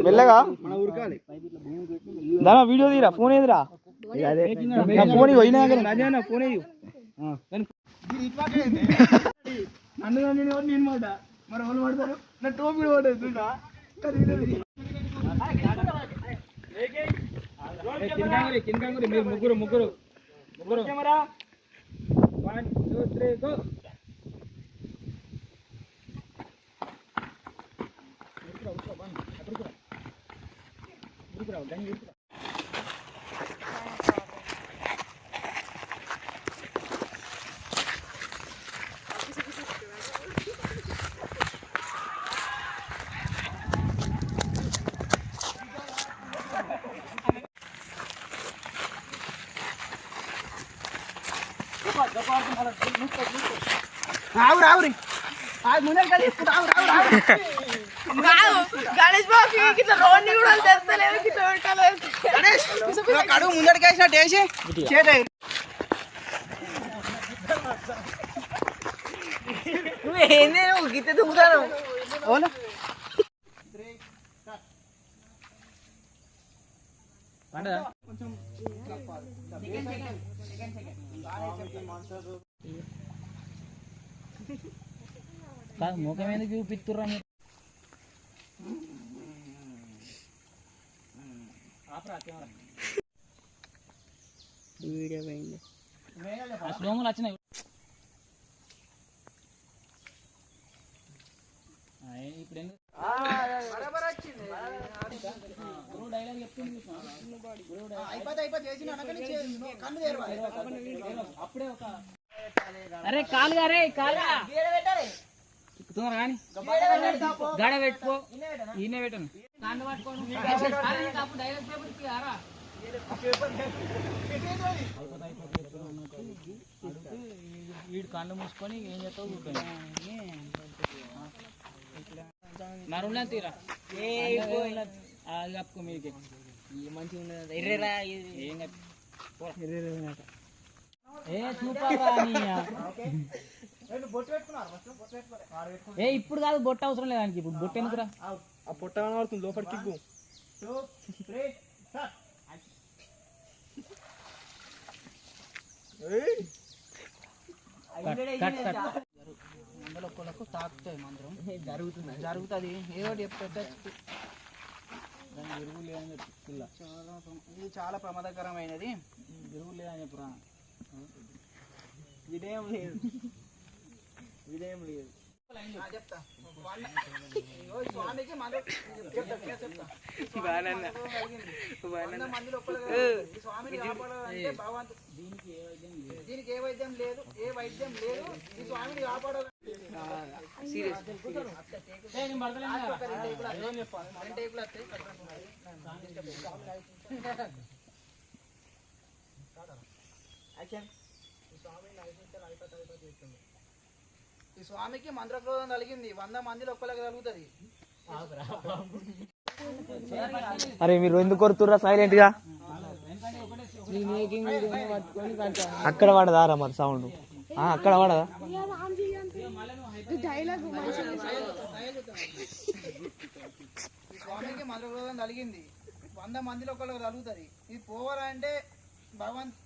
మెల్లగా దానా వీడియో తీరా ఫోన్ ఏదిరా ఫోన్ పోయినా ఫోన్ నేను మాట మరి వాళ్ళు పడతారు నా టోపీ పడేస్తుందా మీరు ముగ్గురు ముగ్గురు ముగ్గురు కెమెరా 1 2 3 గో గణేష్ బాబు ఇట్లా రోడ్ని కూడా తెస్తలేదు కడుగు ముందడికి వేసినట్టు వేసి ఏంది నువ్వు గిత్త దుమ్ముతాను ముఖం ఎందుకు చూపిస్తుర్రా వీడియో పోయింది స్లోములు వచ్చినాయి ఇప్పుడు ఎందుకు డైలాగ్ చెప్తుంది అప్పుడే ఒక అరే కాలుగా రే కాలుగా రాని గడ పెట్టుకో ఈయన పెట్టను కాండ పట్టుకోను వీడు కాండ మూసుకొని ఏం చేస్తావు మరున్నా తీరా కప్పుకో మీకు మంచిగా ఉండదు ఎర్రేరా ఏం ఏ చూపారా ఏ ఇప్పుడు కాదు బొట్ట అవసరం లేదానికి ఇప్పుడు బొట్ట ఎందుకురా ఆ పొట్ట కనబడుతుంది లోపలికి మందలో ఒక్కళ్ళకు తాకుతాయి మందరం జరుగుతుంది ఏదో పెట్టచ్చు దాని ఎరువు లేదని చెప్పి ఇది చాలా ప్రమాదకరమైనది ఎరువు లేదని చెప్పురా ఇదేం లేదు చెప్తా స్వామికి స్వామిని కాపాడాలంటే భగవంతుడు దీనికి ఏ వైద్యం లేదు ఈ స్వామిని కాపాడాలి ఈ స్వామికి మంత్రక్రోధం కలిగింది 100 మందిలో ఒక్కరికి కలుగుతుంది అరే మీరు ఎందుకు కొడుతుర్రా సైలెంట్ గా అక్కడ పడదారా మరి సౌండ్ అక్కడ పడదా స్వామికి మంత్రక్రోధం కలిగింది 100 మందిలో ఒక్కరికి కలుగుతుంది ఇది పోవాలంటే భగవంత్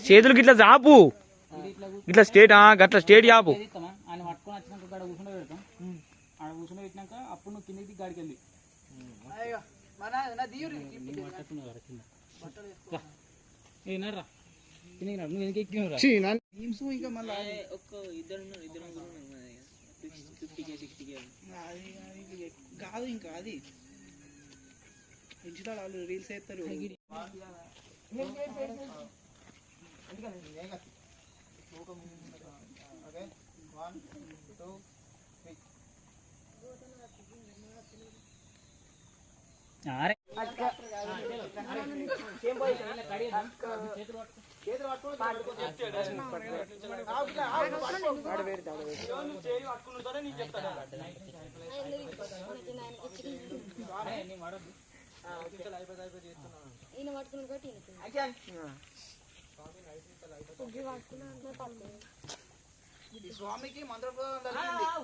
చేతులకి ఇట్లా చాపు ఇట్లా స్టేట్ గట్లా స్టేట్ చాపు ఆయన పట్టుకొని వచ్చినాక గడ కూర్చుండ పెడతాం ఆడ కూర్చుండ పెట్టినాక అప్పుడు నువ్వు కిందకి గాడికి వెళ్ళి నువ్వు ఎందుకు ఎక్కినరా ఇంకా మళ్ళీ కాదు ఇంకా అది ఇన్స్టా వాళ్ళు రీల్స్ వేస్తారు ఓకే 1 2 3 స్వామికి మంత్రప్రయోగం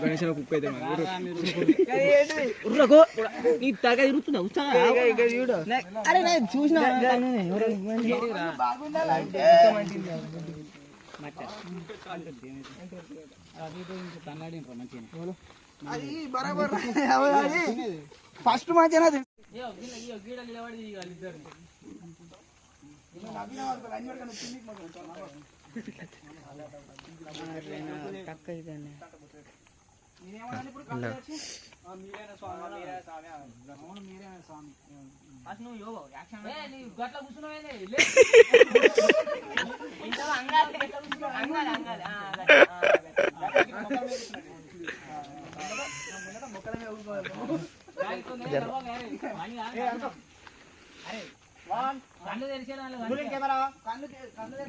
గణేశ కుక్క అయితే నీ తగ తిరుగుతున్నావు అరే నేను చూసిన అది బరాబర్ ఫస్ట్ మంచిగా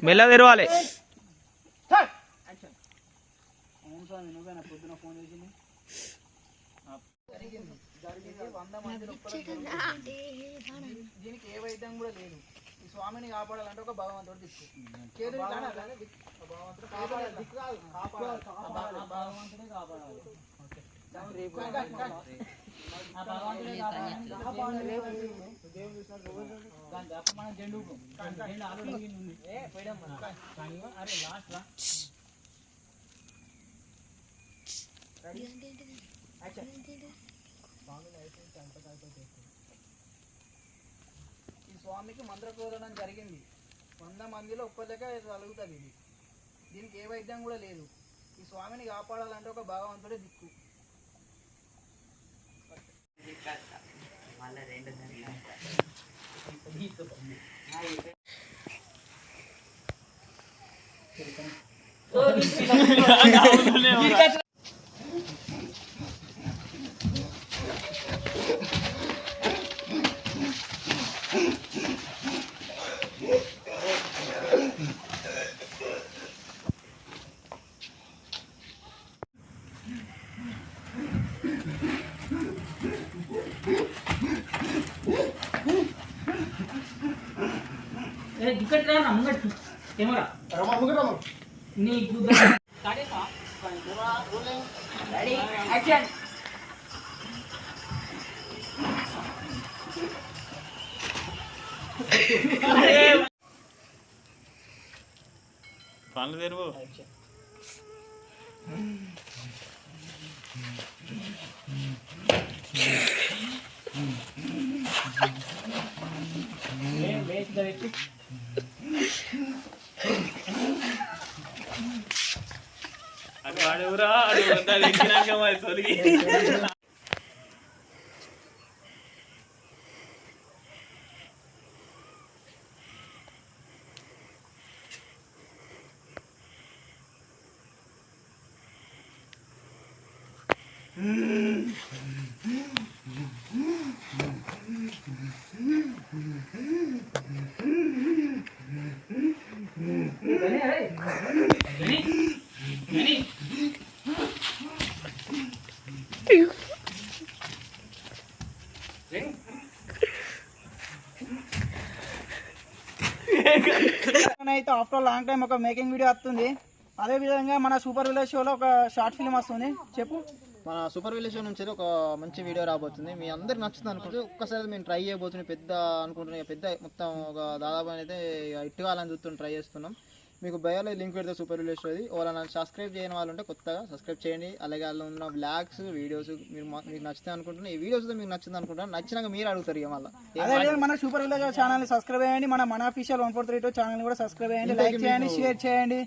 మెల్ల తెరవాలి. నువ్వేనా పొద్దున ఫోన్ చేసింది? జరిగింది 100 మంది దీనికి ఏ వైద్యం కూడా లేదు. ఈ స్వామిని కాపాడాలంటే ఒక భగవంతుడు దిక్కు. భగవంతుడే కాపాడాలి. జెండు ఈ స్వామికి మంత్రప్రోదనం జరిగింది. 100 మందిలో ఒక్కరిక కలుగుతుంది ఇది. దీనికి ఏ వైద్యం కూడా లేదు. ఈ స్వామిని కాపాడాలంటే ఒక భగవంతుడే దిక్కు. పనులు తెరువు. అది వాడెవరా ఎక్కినాక మరి తొలగి అయితే ఆఫ్టర్ లాంగ్ టైం ఒక మేకింగ్ వీడియో వస్తుంది. అదే విధంగా మన సూపర్ విలేజ్ షోలో ఒక షార్ట్ ఫిల్మ్ వస్తుంది. చెప్పు. మన సూపర్ విలేజ్ షో నుంచి ఒక మంచి వీడియో రాబోతుంది. మీ అందరికి నచ్చుతుంది అనుకుంటే ఒక్కసారి మేము ట్రై చేయబోతున్నాం. పెద్ద అనుకుంటున్నాం, పెద్ద మొత్తం ఒక దాదాపు అయితే హిట్ కావాలని చూస్తున్నాం, ట్రై చేస్తున్నాం. మీకు బయోలో లింక్ పెడితే సూపర్ విలేజ్ షోది. వాళ్ళని సబ్స్క్రైబ్ చేయని వాళ్ళు ఉంటే కొత్తగా సబ్స్క్రైబ్ చేయండి. అలాగే వాళ్ళు ఉన్న బ్లాగ్స్ వీడియోస్ మీకు నచ్చుతాయి అనుకుంటున్నాను. ఈ వీడియోస్ మీకు నచ్చింది అనుకుంటున్నాను. నచ్చినాక మీరు అడుగుతారు ఇక మళ్ళీ. అదే మన సూపర్ విలేజ్ ఛానల్ సబ్స్క్రైబ్ చేయండి. మన అఫీషియల్ 1432 ఛానల్ కూడా సబ్స్క్రైబ్ చేయండి, లైక్ చేయండి, షేర్ చేయండి.